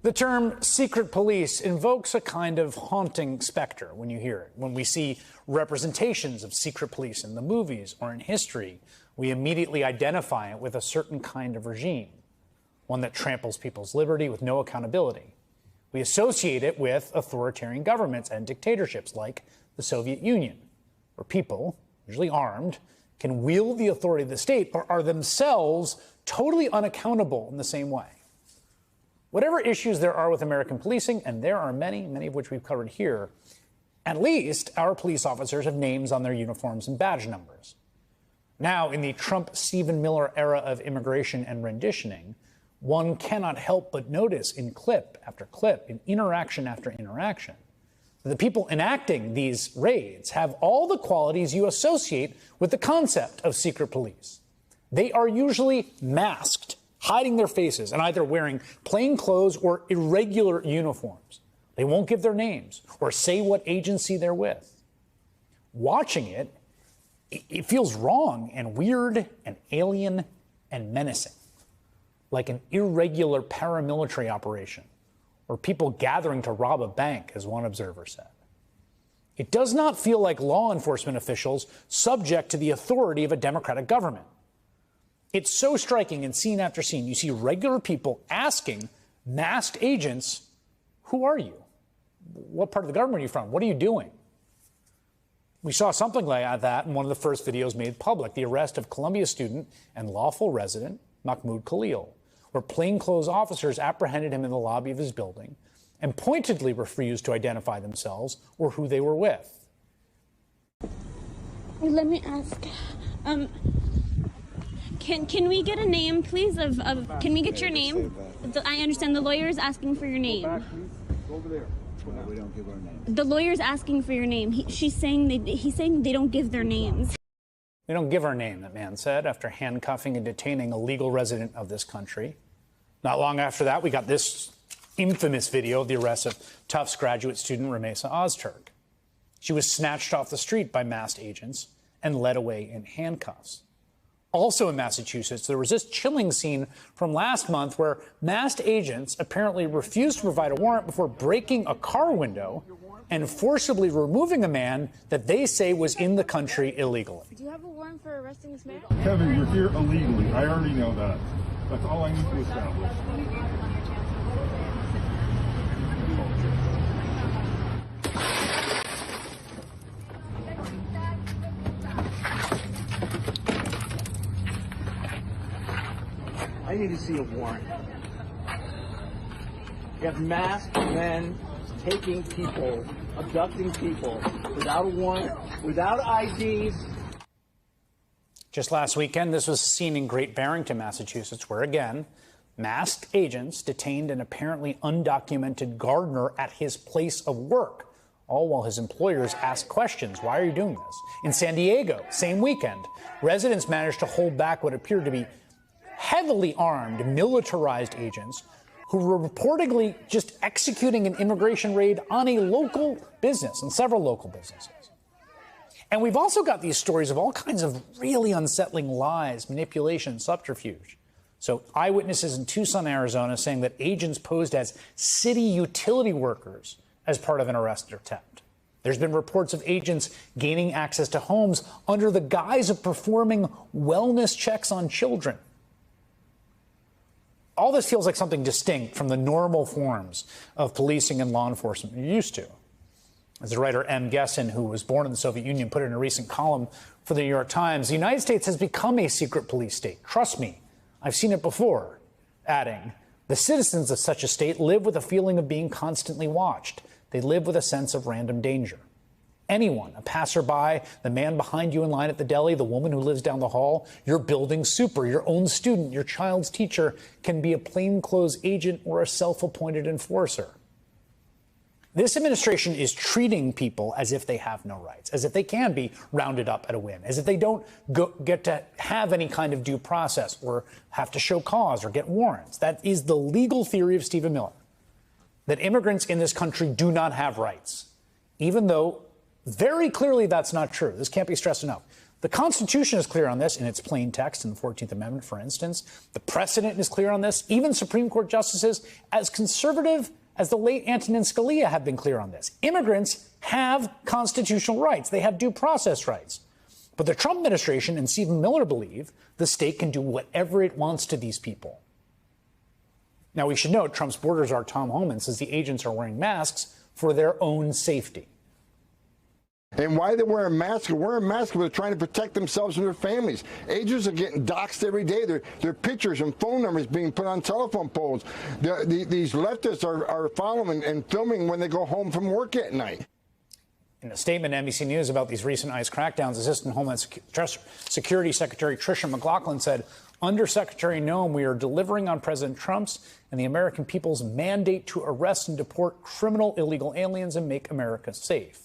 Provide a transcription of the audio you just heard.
The term secret police invokes a kind of haunting specter when you hear it. When we see representations of secret police in the movies or in history, we immediately identify it with a certain kind of regime, one that tramples people's liberty with no accountability. We associate it with authoritarian governments and dictatorships like the Soviet Union, where people, usually armed, can wield the authority of the state but are themselves totally unaccountable in the same way. Whatever issues there are with American policing, and there are many, many of which we've covered here, at least our police officers have names on their uniforms and badge numbers. Now, in the Trump-Stephen Miller era of immigration and renditioning, one cannot help but notice in clip after clip, in interaction after interaction, that the people enacting these raids have all the qualities you associate with the concept of secret police. They are usually masked, hiding their faces, and either wearing plain clothes or irregular uniforms. They won't give their names or say what agency they're with. Watching it, it feels wrong and weird and alien and menacing, like an irregular paramilitary operation or people gathering to rob a bank, as one observer said. It does not feel like law enforcement officials subject to the authority of a democratic government. It's so striking in scene after scene. You see regular people asking masked agents, who are you? What part of the government are you from? What are you doing? We saw something like that in one of the first videos made public, the arrest of Columbia student and lawful resident Mahmoud Khalil, where plainclothes officers apprehended him in the lobby of his building and pointedly refused to identify themselves or who they were with. Let me ask, can we get a name, please? Can we get your name? I understand the lawyer is asking for your name. Go over there. No, we don't give our name. The lawyer's asking for your name. He's saying they don't give their names. They don't give our name, that man said, after handcuffing and detaining a legal resident of this country. Not long after that, we got this infamous video of the arrest of Tufts graduate student Ramesa Ozturk. She was snatched off the street by masked agents and led away in handcuffs. Also in Massachusetts, there was this chilling scene from last month where masked agents apparently refused to provide a warrant before breaking a car window and forcibly removing a man that they say was in the country illegally. Do you have a warrant for arresting this man? Kevin, you're here illegally. I already know that. That's all I need to establish. I need to see a warrant. You have masked men taking people, abducting people without a warrant, without IDs. Just last weekend, this was seen in Great Barrington, Massachusetts, where, again, masked agents detained an apparently undocumented gardener at his place of work, all while his employers asked questions. Why are you doing this? In San Diego, same weekend, residents managed to hold back what appeared to be heavily armed, militarized agents who were reportedly just executing an immigration raid on a local business and several local businesses. And we've also got these stories of all kinds of really unsettling lies, manipulation, subterfuge. So eyewitnesses in Tucson, Arizona, saying that agents posed as city utility workers as part of an arrest attempt. There's been reports of agents gaining access to homes under the guise of performing wellness checks on children. All this feels like something distinct from the normal forms of policing and law enforcement you're used to. As the writer M. Gesson, who was born in the Soviet Union, put in a recent column for the New York Times, the United States has become a secret police state. Trust me, I've seen it before. Adding, the citizens of such a state live with a feeling of being constantly watched. They live with a sense of random danger. Anyone, a passerby, the man behind you in line at the deli, the woman who lives down the hall, your building super, your own student, your child's teacher, can be a plainclothes agent or a self-appointed enforcer. This administration is treating people as if they have no rights, as if they can be rounded up at a whim, as if they don't get to have any kind of due process or have to show cause or get warrants. That is the legal theory of Stephen Miller, that immigrants in this country do not have rights, even though very clearly that's not true. This can't be stressed enough. The Constitution is clear on this in its plain text in the 14th Amendment, for instance. The precedent is clear on this. Even Supreme Court justices as conservative as the late Antonin Scalia have been clear on this. Immigrants have constitutional rights. They have due process rights. But the Trump administration and Stephen Miller believe the state can do whatever it wants to these people. Now, we should note Trump's border czar Tom Homan says the agents are wearing masks for their own safety. And why they're wearing masks? They're wearing masks because they're trying to protect themselves and their families. Agents are getting doxxed every day. Their pictures and phone numbers being put on telephone poles. These leftists are following and filming when they go home from work at night. In a statement to NBC News about these recent ICE crackdowns, Assistant Homeland Security Secretary Tricia McLaughlin said, "Under Secretary Noem, we are delivering on President Trump's and the American people's mandate to arrest and deport criminal illegal aliens and make America safe."